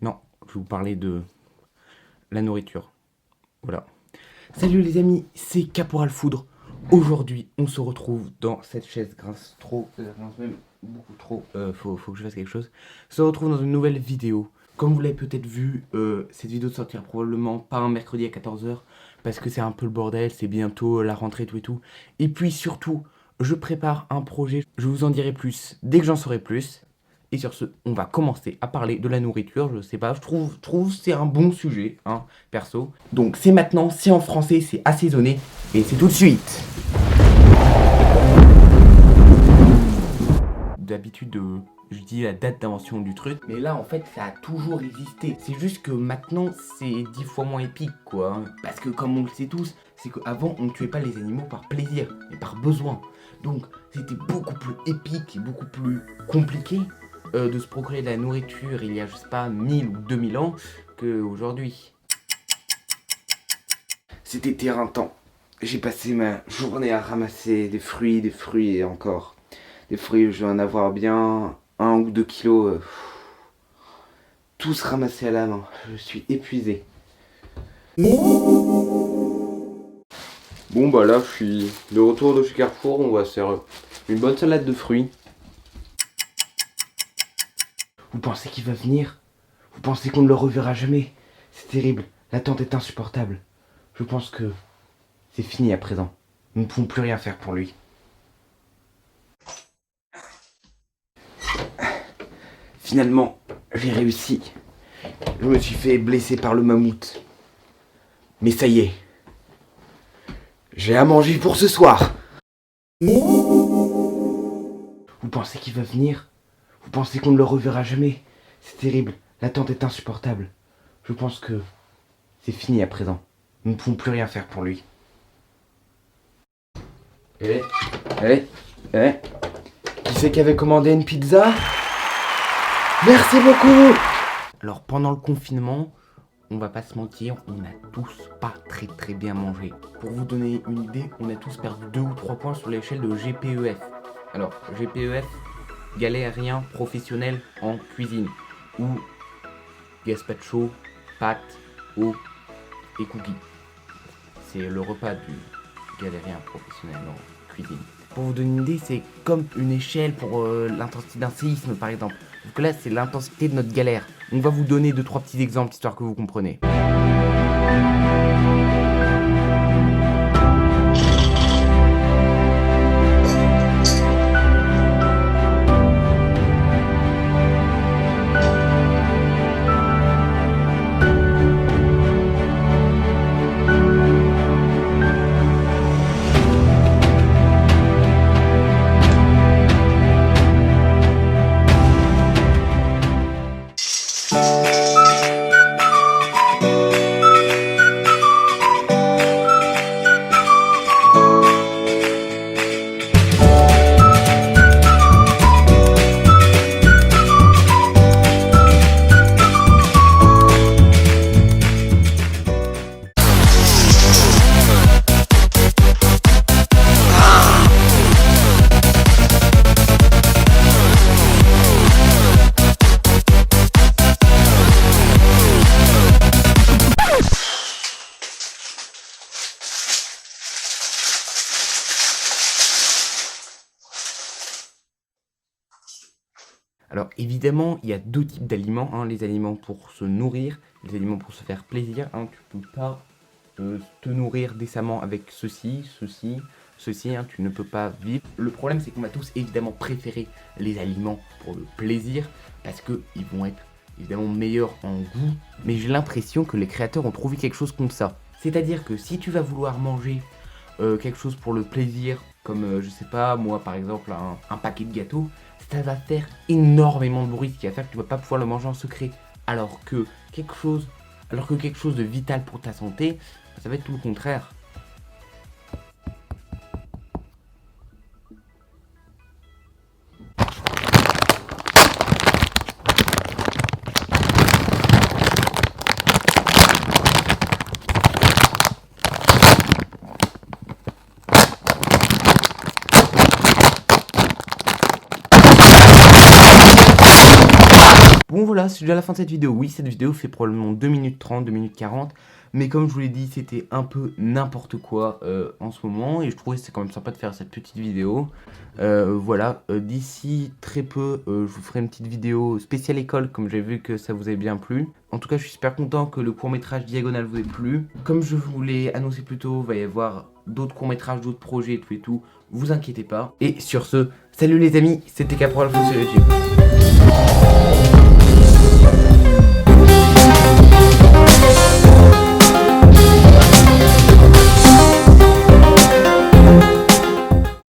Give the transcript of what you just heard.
Non, je vais vous parler de la nourriture. Voilà. Salut les amis, c'est Caporal Foudre. Aujourd'hui, on se retrouve dans cette chaise grince trop, grince même beaucoup trop. Faut que je fasse quelque chose. On se retrouve dans une nouvelle vidéo. Comme vous l'avez peut-être vu, cette vidéo sortira probablement pas un mercredi à 14 h parce que c'est un peu le bordel, c'est bientôt la rentrée tout et tout. Et puis surtout, je prépare un projet. Je vous en dirai plus dès que j'en saurai plus. Et sur ce, on va commencer à parler de la nourriture. Je sais pas, je trouve c'est un bon sujet, hein, perso. Donc c'est maintenant, c'est en français, c'est assaisonné. Et c'est tout de suite. D'habitude, je dis la date d'invention du truc. Mais là, en fait, ça a toujours existé. C'est juste que maintenant, c'est 10 fois moins épique, quoi. Hein. Parce que comme on le sait tous, c'est qu'avant, on ne tuait pas les animaux par plaisir, mais par besoin. Donc, c'était beaucoup plus épique et beaucoup plus compliqué de se procurer de la nourriture il y a, je sais pas, 1000 ou 2000 ans qu'aujourd'hui. C'était éreintant. J'ai passé ma journée à ramasser des fruits et encore. Des fruits, je vais en avoir bien 1 ou 2 kilos. Tous ramassés à la main. Je suis épuisé. Bon bah là, je suis de retour de chez Carrefour. On va faire une bonne salade de fruits. Vous pensez qu'il va venir? Vous pensez qu'on ne le reverra jamais? C'est terrible, l'attente est insupportable. Je pense que c'est fini à présent. Nous ne pouvons plus rien faire pour lui. Finalement, j'ai réussi. Je me suis fait blesser par le mammouth. Mais ça y est. J'ai à manger pour ce soir. Vous pensez qu'il va venir? Vous pensez qu'on ne le reverra jamais? C'est terrible, l'attente est insupportable. Je pense que c'est fini à présent. Nous ne pouvons plus rien faire pour lui. Qui c'est qui avait commandé une pizza? Merci beaucoup. Alors pendant le confinement, on va pas se mentir, on n'a tous pas très bien mangé. Pour vous donner une idée, on a tous perdu 2 ou 3 points sur l'échelle de GPEF. Alors GPEF, galérien professionnel en cuisine, ou gazpacho, pâtes, eau et cookies. C'est le repas du galérien professionnel en cuisine. Pour vous donner une idée, c'est comme une échelle pour l'intensité d'un séisme par exemple. Donc là, c'est l'intensité de notre galère. On va vous donner 2-3 petits exemples histoire que vous compreniez. Alors évidemment, il y a 2 types d'aliments, hein, les aliments pour se nourrir, les aliments pour se faire plaisir. Hein, tu peux pas te nourrir décemment avec ceci, hein, tu ne peux pas vivre. Le problème c'est qu'on va tous évidemment préférer les aliments pour le plaisir, parce qu'ils vont être évidemment meilleurs en goût. Mais j'ai l'impression que les créateurs ont trouvé quelque chose comme ça. C'est-à-dire que si tu vas vouloir manger quelque chose pour le plaisir, comme je sais pas, moi par exemple un paquet de gâteaux, ça va faire énormément de bruit, ce qui va faire que tu vas pas pouvoir le manger en secret. Alors que quelque chose de vital pour ta santé, ça va être tout le contraire. Bon voilà, c'est déjà la fin de cette vidéo. Oui, cette vidéo fait probablement 2 minutes 30, 2 minutes 40. Mais comme je vous l'ai dit, c'était un peu n'importe quoi en ce moment. Et je trouvais que c'était quand même sympa de faire cette petite vidéo. Voilà, d'ici très peu, je vous ferai une petite vidéo spéciale école, comme j'ai vu que ça vous avait bien plu. En tout cas, je suis super content que le court-métrage Diagonale vous ait plu. Comme je vous l'ai annoncé plus tôt, il va y avoir d'autres courts-métrages, d'autres projets et tout et tout. Vous inquiétez pas. Et sur ce, salut les amis, c'était Caporal Fou sur YouTube.